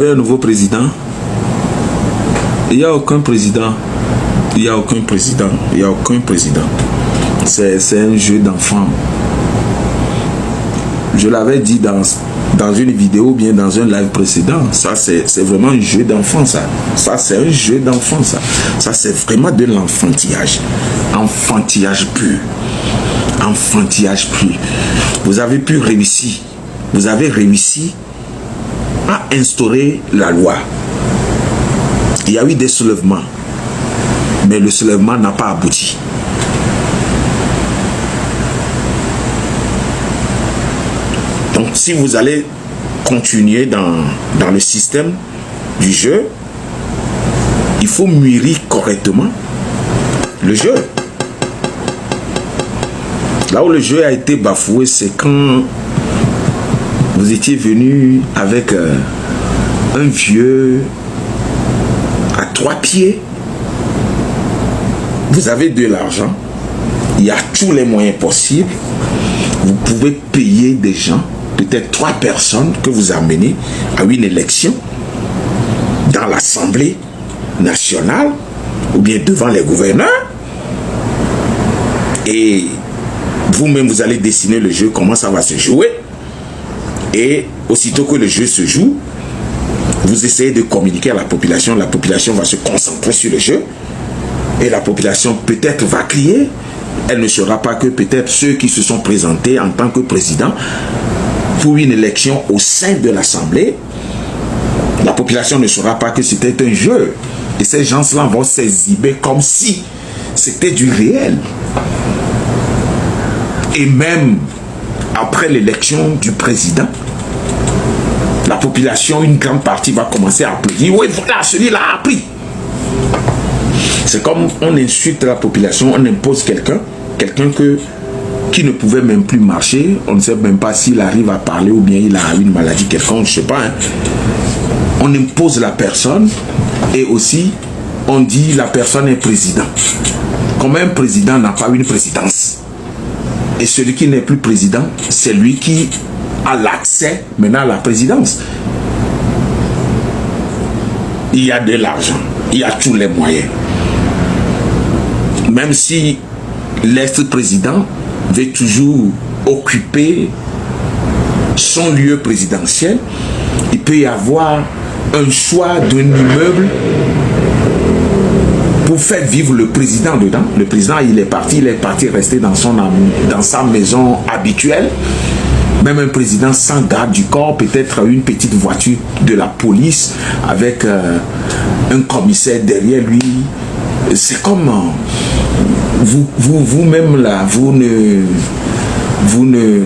Un nouveau président. Il n'y a aucun président. Il n'y a aucun président. Il n'y a aucun président. C'est un jeu d'enfant. Je l'avais dit dans une vidéo ou bien dans un live précédent. Ça, c'est vraiment un jeu d'enfant, ça. Ça, c'est un jeu d'enfant, ça. Ça, c'est vraiment de l'enfantillage. Enfantillage pur. Enfantillage pur. Vous avez pu réussir. Vous avez réussi à instaurer la loi. Il y a eu des soulèvements. Mais le soulèvement n'a pas abouti. Donc, si vous allez continuer dans le système du jeu, il faut mûrir correctement le jeu. Là où le jeu a été bafoué, c'est quand vous étiez venu avec un vieux à 3 pieds. Vous avez de l'argent. Il y a tous les moyens possibles. Vous pouvez payer des gens, peut-être 3 personnes que vous amenez à une élection dans l'Assemblée nationale ou bien devant les gouverneurs. Et vous-même, vous allez dessiner le jeu, comment ça va se jouer. Et aussitôt que le jeu se joue, vous essayez de communiquer à la population va se concentrer sur le jeu. Et la population peut-être va crier. Elle ne saura pas que peut-être ceux qui se sont présentés en tant que président pour une élection au sein de l'Assemblée, la population ne saura pas que c'était un jeu. Et ces gens-là vont s'exhiber comme si c'était du réel. Et même après l'élection du président, la population, une grande partie va commencer à applaudir. Oui, voilà, celui-là a appris. C'est comme on insulte la population, on impose quelqu'un qui ne pouvait même plus marcher. On ne sait même pas s'il arrive à parler ou bien il a une maladie quelconque, je ne sais pas. Hein. On impose la personne et aussi on dit la personne est président. Comme un président n'a pas une présidence. Et celui qui n'est plus président, c'est lui qui a l'accès maintenant à la présidence. Il y a de l'argent, il y a tous les moyens. Même si l'ex-président veut toujours occuper son lieu présidentiel, il peut y avoir un choix d'un immeuble pour faire vivre le président dedans. Le président, il est parti rester dans sa maison habituelle. Même un président sans garde du corps, peut-être une petite voiture de la police avec un commissaire derrière lui. C'est comme vous-même là, vous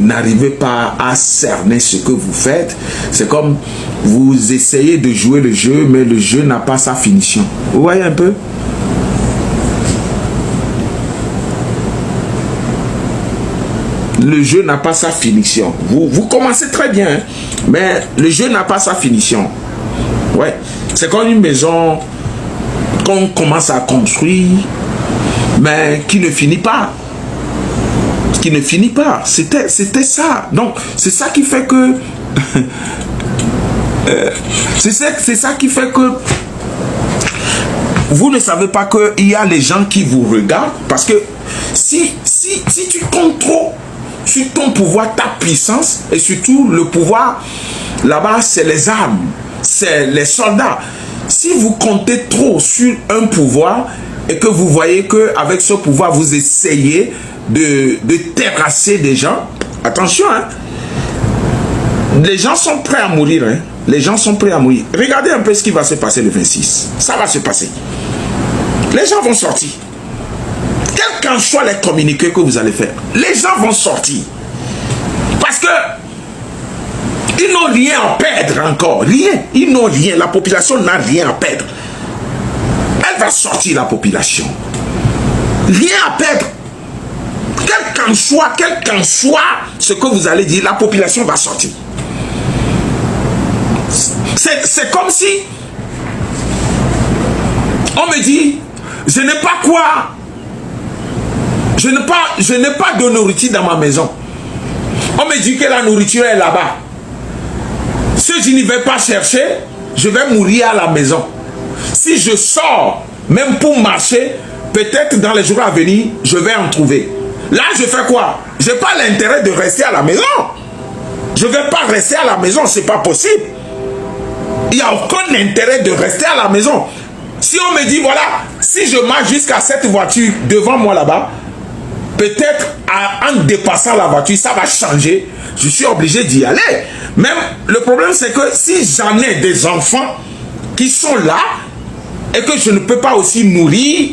n'arrivez pas à cerner ce que vous faites. C'est comme vous essayez de jouer le jeu, mais le jeu n'a pas sa finition. Vous voyez un peu? Le jeu n'a pas sa finition. Vous commencez très bien, hein, mais le jeu n'a pas sa finition. Ouais. C'est comme une maison qu'on commence à construire, mais qui ne finit pas. Qui ne finit pas. C'était ça. Donc, c'est ça qui fait que... c'est ça qui fait que... Vous ne savez pas qu'il y a les gens qui vous regardent. Parce que si tu comptes trop sur ton pouvoir, ta puissance, et surtout le pouvoir, là-bas, c'est les armes, c'est les soldats. Si vous comptez trop sur un pouvoir et que vous voyez qu'avec ce pouvoir, vous essayez de terrasser des gens, attention, hein, les gens sont prêts à mourir. Hein, les gens sont prêts à mourir. Regardez un peu ce qui va se passer le 26. Ça va se passer. Les gens vont sortir. Quel qu'en soit les communiqués que vous allez faire, les gens vont sortir. Parce que ils n'ont rien à perdre encore. Rien. Ils n'ont rien. La population n'a rien à perdre. Elle va sortir, la population. Rien à perdre. Quel qu'en soit ce que vous allez dire, la population va sortir. C'est comme si on me dit, je n'ai pas quoi. Je n'ai pas de nourriture dans ma maison. On me dit que la nourriture est là-bas. Si je n'y vais pas chercher, je vais mourir à la maison. Si je sors, même pour marcher, peut-être dans les jours à venir, je vais en trouver. Là, je fais quoi? Je n'ai pas l'intérêt de rester à la maison. Je ne vais pas rester à la maison, ce n'est pas possible. Il n'y a aucun intérêt de rester à la maison. Si on me dit, voilà, si je marche jusqu'à cette voiture devant moi là-bas, peut-être en dépassant la voiture, ça va changer. Je suis obligé d'y aller. Même le problème, c'est que si j'en ai des enfants qui sont là et que je ne peux pas aussi nourrir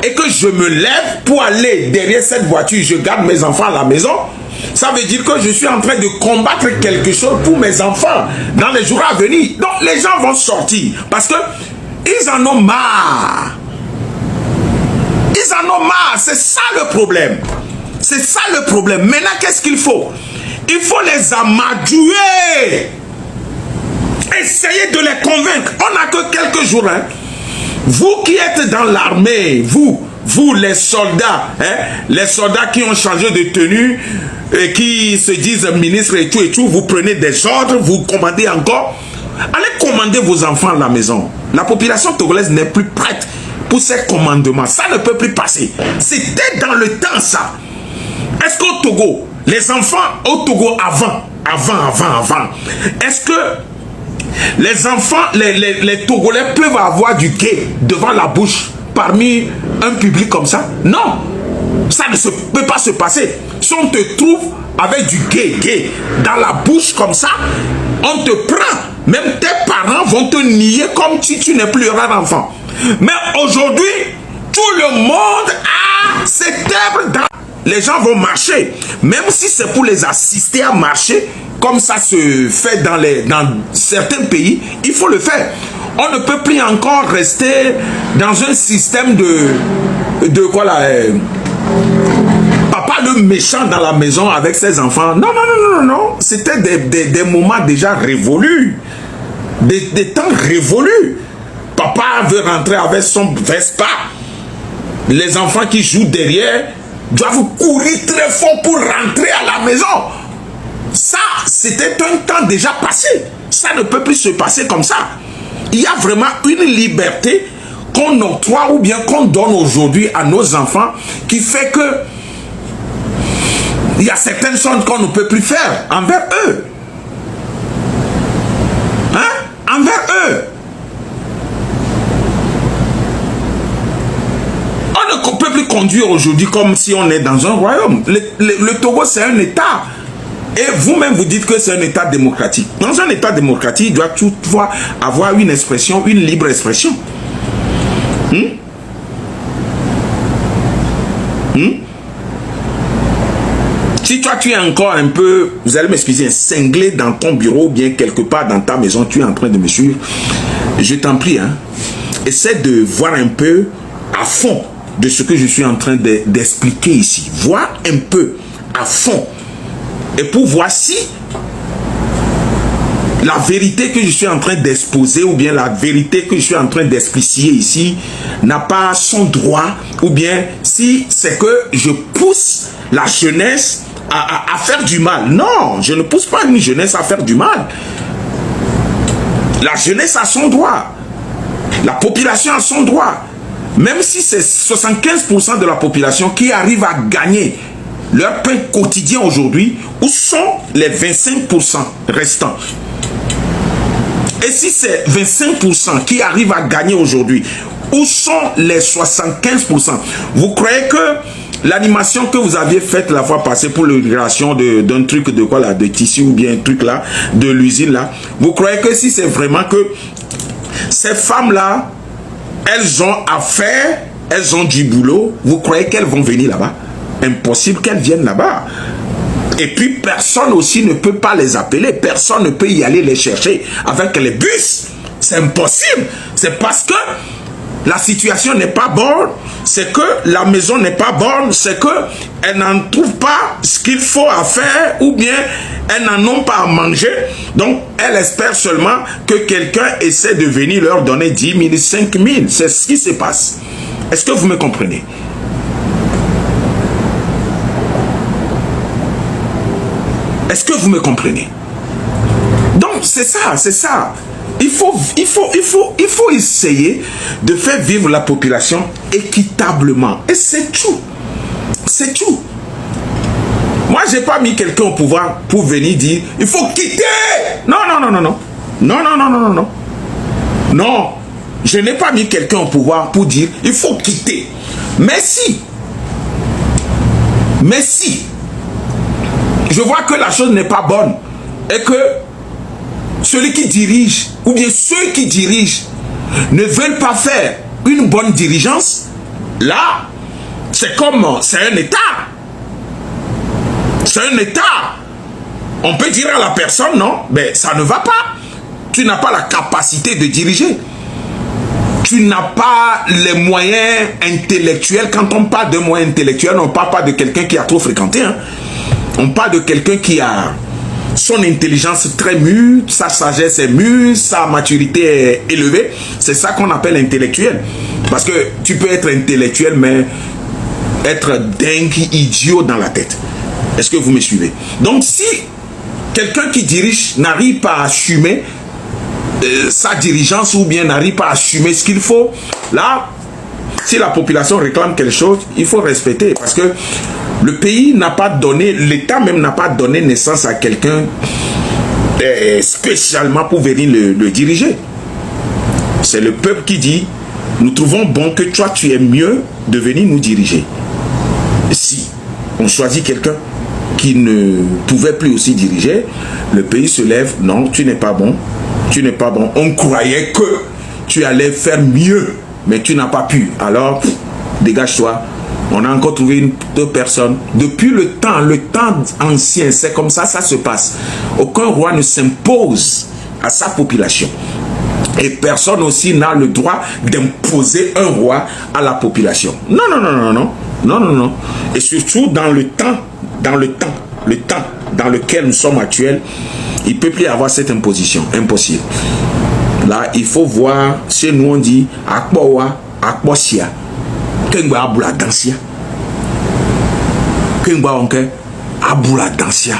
et que je me lève pour aller derrière cette voiture, je garde mes enfants à la maison, ça veut dire que je suis en train de combattre quelque chose pour mes enfants dans les jours à venir. Donc les gens vont sortir parce que ils en ont marre. Ils en ont marre. C'est ça le problème. C'est ça le problème. Maintenant, qu'est-ce qu'il faut? Il faut les amadouer. Essayez de les convaincre. On n'a que quelques jours. Hein. Vous qui êtes dans l'armée, vous les soldats, hein, les soldats qui ont changé de tenue, et qui se disent ministres et tout, vous prenez des ordres, vous commandez encore. Allez commander vos enfants à la maison. La population togolaise n'est plus prête pour ces commandements. Ça ne peut plus passer. C'était dans le temps ça. Est-ce qu'au Togo, les enfants au Togo avant, est-ce que les enfants, les Togolais peuvent avoir du gay devant la bouche parmi un public comme ça? Non. Ça ne peut pas se passer. Si on te trouve avec du gay dans la bouche comme ça, on te prend. Même tes parents vont te nier comme si tu n'es plus un enfant. Mais aujourd'hui, tout le monde a cette œuvre dans... Les gens vont marcher. Même si c'est pour les assister à marcher, comme ça se fait dans certains pays, il faut le faire. On ne peut plus encore rester dans un système de quoi là, papa le méchant dans la maison avec ses enfants. Non. C'était des moments déjà révolus. Des temps révolus. Papa veut rentrer avec son Vespa. Les enfants qui jouent derrière doivent courir très fort pour rentrer à la maison. Ça, c'était un temps déjà passé. Ça ne peut plus se passer comme ça. Il y a vraiment une liberté qu'on octroie ou bien qu'on donne aujourd'hui à nos enfants qui fait que il y a certaines choses qu'on ne peut plus faire envers eux. Hein? Envers eux. On ne peut plus conduire aujourd'hui comme si on est dans un royaume. Le Togo, c'est un État. Et vous-même, vous dites que c'est un État démocratique. Dans un État démocratique, il doit toutefois avoir une expression, une libre expression. Si toi, tu es encore un peu, vous allez m'excuser, cinglé dans ton bureau ou bien quelque part dans ta maison, tu es en train de me suivre, je t'en prie, hein, essaie de voir un peu à fond de ce que je suis en train d'expliquer ici. Vois un peu à fond. Et pour voir si la vérité que je suis en train d'exposer ou bien la vérité que je suis en train d'expliciter ici n'a pas son droit ou bien si c'est que je pousse la jeunesse à faire du mal. Non, je ne pousse pas une jeunesse à faire du mal. La jeunesse a son droit. La population a son droit. Même si c'est 75% de la population qui arrive à gagner leur pain quotidien aujourd'hui, où sont les 25% restants? Et si c'est 25% qui arrivent à gagner aujourd'hui, où sont les 75%? Vous croyez que l'animation que vous aviez faite la fois passée pour l'inauguration d'un truc de quoi là, de tissu ou bien un truc là, de l'usine là, vous croyez que si c'est vraiment que ces femmes-là, elles ont affaire, elles ont du boulot, vous croyez qu'elles vont venir là-bas? Impossible qu'elles viennent là-bas. Et puis personne aussi ne peut pas les appeler, personne ne peut y aller les chercher avec les bus. C'est impossible. C'est parce que la situation n'est pas bonne, c'est que la maison n'est pas bonne, c'est qu'elles n'en trouvent pas ce qu'il faut à faire ou bien elles n'en ont pas à manger. Donc elles espèrent seulement que quelqu'un essaie de venir leur donner 10 000, 5 000. C'est ce qui se passe. Est-ce que vous me comprenez? Est-ce que vous me comprenez? Donc, c'est ça, c'est ça. il faut essayer de faire vivre la population équitablement. Et c'est tout. C'est tout. Moi, je n'ai pas mis quelqu'un au pouvoir pour venir dire il faut quitter. Non, non, non, non, non. Non, non, non, non, non, non. Non. Je n'ai pas mis quelqu'un au pouvoir pour dire il faut quitter. Mais si. Mais si. Je vois que la chose n'est pas bonne. Et que celui qui dirige, ou bien ceux qui dirigent, ne veulent pas faire une bonne dirigeance, là, c'est comme, c'est un État. C'est un État. On peut dire à la personne, non, mais ça ne va pas. Tu n'as pas la capacité de diriger. Tu n'as pas les moyens intellectuels. Quand on parle de moyens intellectuels, on ne parle pas de quelqu'un qui a trop fréquenté. Hein. On parle de quelqu'un qui a son intelligence très mûre, sa sagesse est mûre, sa maturité est élevée. C'est ça qu'on appelle intellectuel. Parce que tu peux être intellectuel, mais être dingue, idiot dans la tête. Est-ce que vous me suivez? Donc si quelqu'un qui dirige n'arrive pas à assumer sa dirigeance ou bien n'arrive pas à assumer ce qu'il faut, là, si la population réclame quelque chose, il faut respecter. Parce que le pays n'a pas donné, l'État même n'a pas donné naissance à quelqu'un spécialement pour venir le diriger. C'est le peuple qui dit, nous trouvons bon que toi tu es mieux de venir nous diriger. Si on choisit quelqu'un qui ne pouvait plus aussi diriger, le pays se lève, non, tu n'es pas bon, tu n'es pas bon. On croyait que tu allais faire mieux, mais tu n'as pas pu. Alors, dégage-toi. On a encore trouvé deux personnes. Depuis le temps ancien, c'est comme ça, ça se passe. Aucun roi ne s'impose à sa population. Et personne aussi n'a le droit d'imposer un roi à la population. Non, non, non, non, non. Non, non, non. Et surtout dans le temps dans lequel nous sommes actuels, il ne peut plus y avoir cette imposition. Impossible. Là, il faut voir, chez nous on dit, Akbowa, Akbosia. Kengba abula dansia. Kengba onke abula dansia.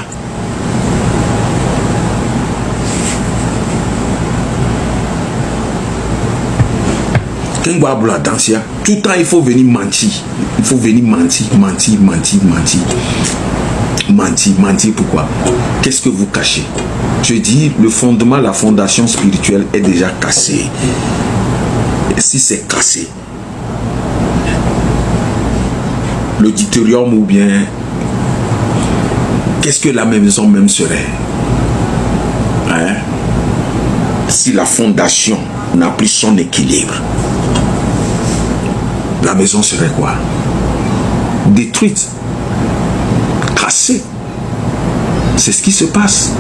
Kengba abula dansia. Tout le temps il faut venir mentir. Il faut venir mentir. Mentir pourquoi? Qu'est-ce que vous cachez? Je dis le fondement, la fondation spirituelle est déjà cassée. Et si c'est cassé, l'auditorium ou bien qu'est-ce que la maison même serait, hein? Si la fondation n'a plus son équilibre, la maison serait quoi? Détruite, cassée. C'est ce qui se passe.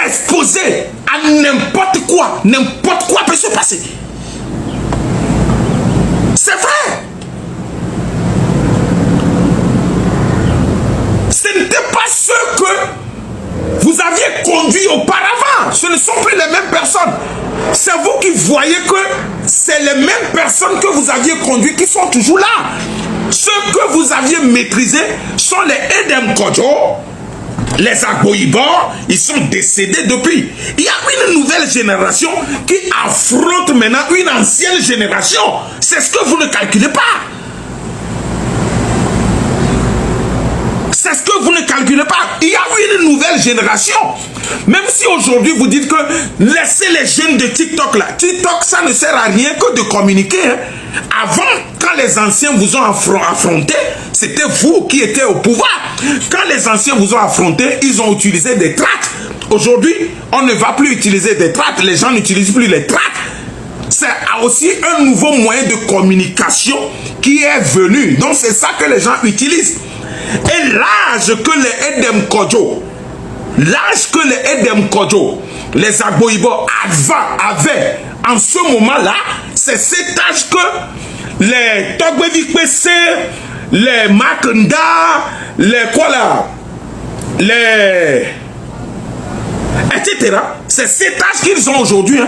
Exposé à n'importe quoi peut se passer. C'est vrai. Ce n'était pas ce que vous aviez conduit auparavant. Ce ne sont plus les mêmes personnes. C'est vous qui voyez que c'est les mêmes personnes que vous aviez conduit qui sont toujours là. Ceux que vous aviez maîtrisés sont les Edem Kodjo. Les Agboïbo, ils sont décédés depuis. Il y a une nouvelle génération qui affronte maintenant une ancienne génération. C'est ce que vous ne calculez pas. C'est ce que vous ne calculez pas. Il y a une nouvelle génération. Même si aujourd'hui vous dites que laissez les jeunes de TikTok là. TikTok, ça ne sert à rien que de communiquer. Hein. Avant, quand les anciens vous ont affronté, c'était vous qui étiez au pouvoir. Quand les anciens vous ont affronté, ils ont utilisé des tracts. Aujourd'hui, on ne va plus utiliser des tracts. Les gens n'utilisent plus les tracts. C'est aussi un nouveau moyen de communication qui est venu. Donc c'est ça que les gens utilisent. Et l'âge que les Edem Kodjo, les Agboïbo avaient en ce moment-là, c'est cet âge que les Togbevikpese, les Makenda, les quoi là, les etc. C'est cet âge qu'ils ont aujourd'hui. Hein.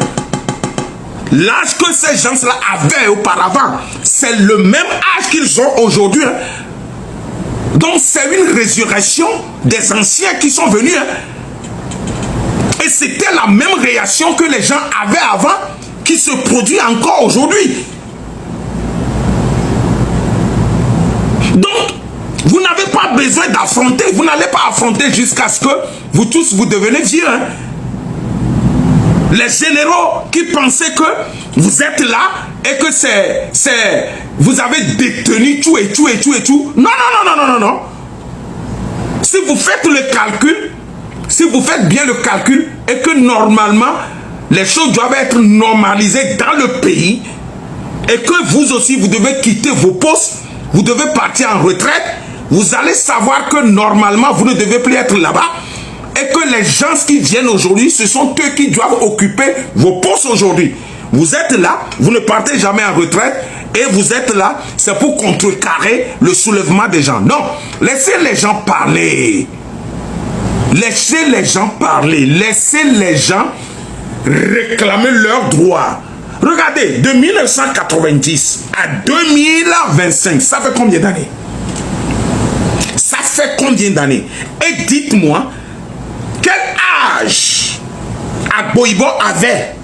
L'âge que ces gens-là avaient auparavant, c'est le même âge qu'ils ont aujourd'hui. Hein. Donc c'est une résurrection des anciens qui sont venus. Hein. Et c'était la même réaction que les gens avaient avant qui se produit encore aujourd'hui. Donc, vous n'avez pas besoin d'affronter. Vous n'allez pas affronter jusqu'à ce que vous tous vous devenez vieux. Hein. Les généraux qui pensaient que vous êtes là et que vous avez détenu tout et tout et tout et tout. Non, non, non, non, non, non, non. Si vous faites le calcul, si vous faites bien le calcul et que normalement, les choses doivent être normalisées dans le pays et que vous aussi, vous devez quitter vos postes, vous devez partir en retraite, vous allez savoir que normalement, vous ne devez plus être là-bas et que les gens qui viennent aujourd'hui, ce sont eux qui doivent occuper vos postes aujourd'hui. Vous êtes là, vous ne partez jamais en retraite et vous êtes là, c'est pour contrecarrer le soulèvement des gens. Non, laissez les gens parler. Laissez les gens parler. Laissez les gens réclamer leurs droits. Regardez, de 1990 à 2025, ça fait combien d'années? Ça fait combien d'années? Et dites-moi, quel âge Agboibo avait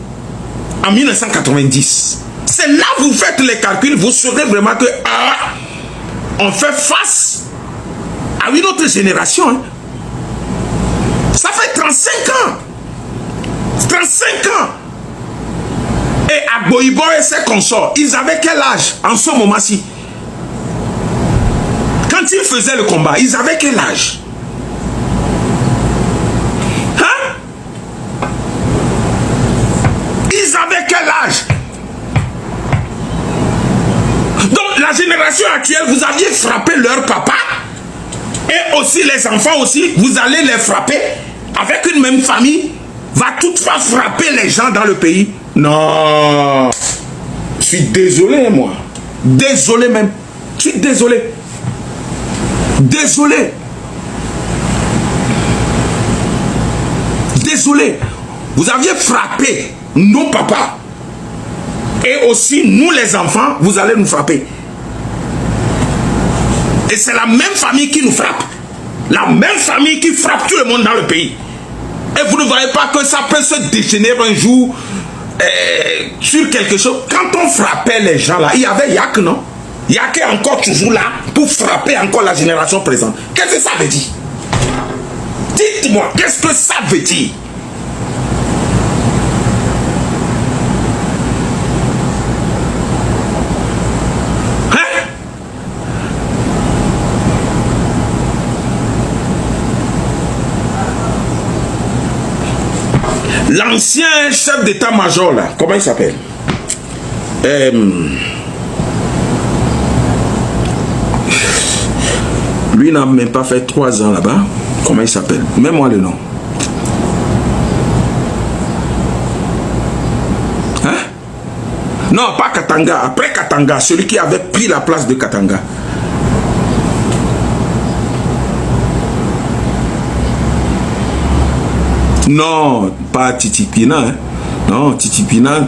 en 1990? C'est là que vous faites les calculs, vous saurez vraiment que on fait face à une autre génération. Hein. Ça fait 35 ans. 35 ans. Et Agboibo et ses consorts, ils avaient quel âge en ce moment-ci? Quand ils faisaient le combat, ils avaient quel âge? Hein? Ils avaient quel âge? Donc la génération actuelle, vous aviez frappé leur papa et aussi les enfants aussi, vous allez les frapper avec une même famille. Va toutefois frapper les gens dans le pays? Non. Je suis désolé, moi. Désolé même. Je suis désolé. Désolé. Désolé. Vous aviez frappé nos papas. Et aussi, nous les enfants, vous allez nous frapper. Et c'est la même famille qui nous frappe. La même famille qui frappe tout le monde dans le pays. Et vous ne voyez pas que ça peut se dégénérer un jour sur quelque chose. Quand on frappait les gens là, il y avait Yak, non? Yak est encore toujours là pour frapper encore la génération présente. Qu'est-ce que ça veut dire? Dites-moi, qu'est-ce que ça veut dire? L'ancien chef d'état-major, là, comment il s'appelle? Lui n'a même pas fait 3 ans là-bas. Comment il s'appelle? Mets-moi le nom. Hein? Non, pas Katanga. Après Katanga, celui qui avait pris la place de Katanga. Non, pas Titipina. Hein. Non, Titipina.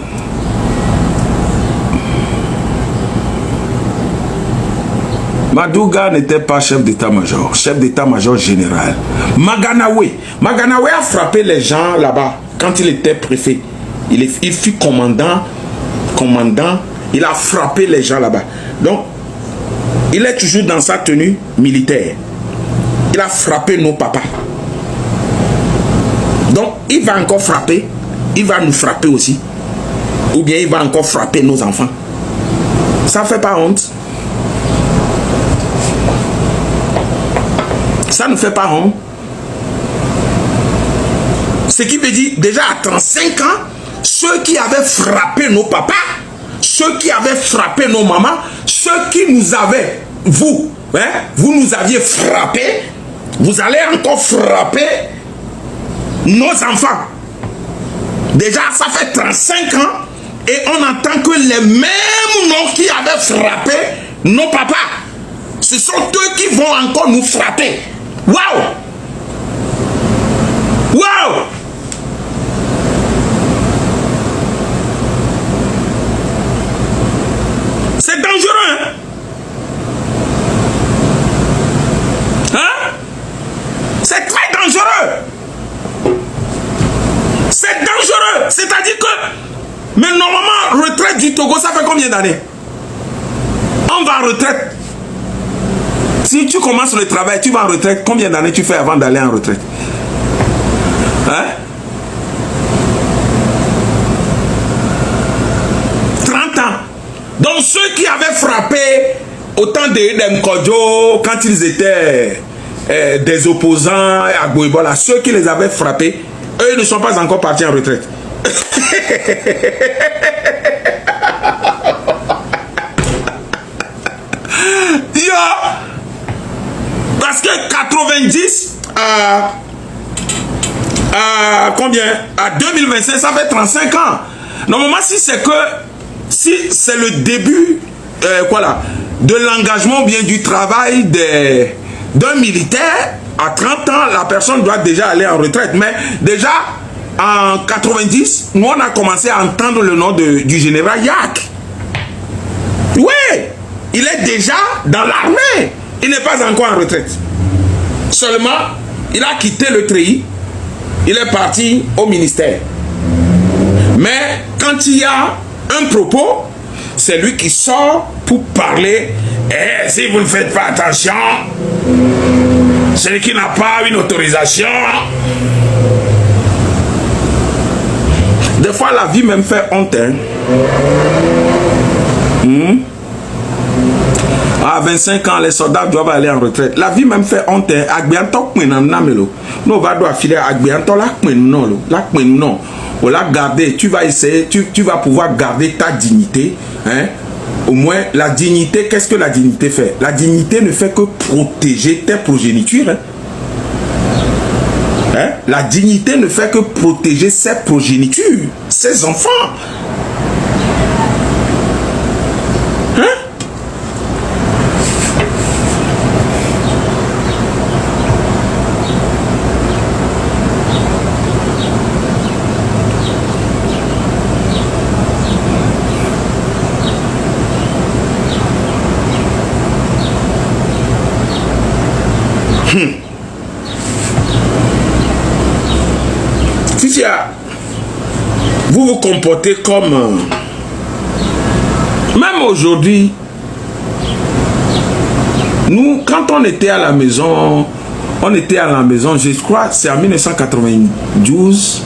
Madouga n'était pas chef d'état-major, chef d'état-major général. Maganawe. Maganawe a frappé les gens là-bas quand il était préfet. Il fut commandant. Il a frappé les gens là-bas. Donc, il est toujours dans sa tenue militaire. Il a frappé nos papas. Donc, il va encore frapper. Il va nous frapper aussi. Ou bien il va encore frapper nos enfants. Ça ne fait pas honte. Ça ne fait pas honte. Ce qui veut dire, déjà à 35 ans, ceux qui avaient frappé nos papas, ceux qui avaient frappé nos mamans, ceux qui nous avaient, vous nous aviez frappé, vous allez encore frapper nos enfants. Déjà, ça fait 35 ans et on entend que les mêmes noms qui avaient frappé nos papas, ce sont eux qui vont encore nous frapper. Waouh! Waouh! C'est dangereux, hein? Mais normalement, retraite du Togo, ça fait combien d'années? On va en retraite. Si tu commences le travail, tu vas en retraite. Combien d'années tu fais avant d'aller en retraite? Hein? 30 ans. Donc ceux qui avaient frappé au temps de Mkodjo, quand ils étaient des opposants à Boïbola, ceux qui les avaient frappés, eux ne sont pas encore partis en retraite. Parce que 90 à combien? À 2025, ça fait 35 ans. Normalement, si c'est le début de l'engagement ou bien du travail d'un militaire, à 30 ans, la personne doit déjà aller en retraite. Mais déjà, en 90, nous, on a commencé à entendre le nom du général Yak. Oui, il est déjà dans l'armée. Il n'est pas encore en retraite. Seulement, il a quitté le treillis. Il est parti au ministère. Mais quand il y a un propos, c'est lui qui sort pour parler. Et si vous ne faites pas attention, celui qui n'a pas une autorisation. Des fois, la vie même fait honte. Hein? À 25 ans, les soldats doivent aller en retraite. La vie même fait honte. Nous va filer garder. Tu vas essayer, tu vas pouvoir garder ta dignité. Hein? Au moins, la dignité, qu'est-ce que la dignité fait? La dignité ne fait que protéger tes progénitures. Hein? Hein? La dignité ne fait que protéger ses progénitures, ses enfants. Hein? Vous vous comportez comme... Même aujourd'hui, nous, quand on était à la maison, je crois, c'est en 1992,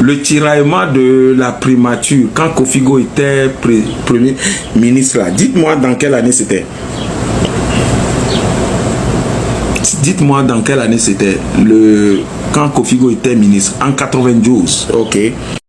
le tiraillement de la primature, quand Kofigo était premier ministre là. Dites-moi dans quelle année c'était. Dites-moi dans quelle année c'était quand Kofigo était ministre. En 92, ok.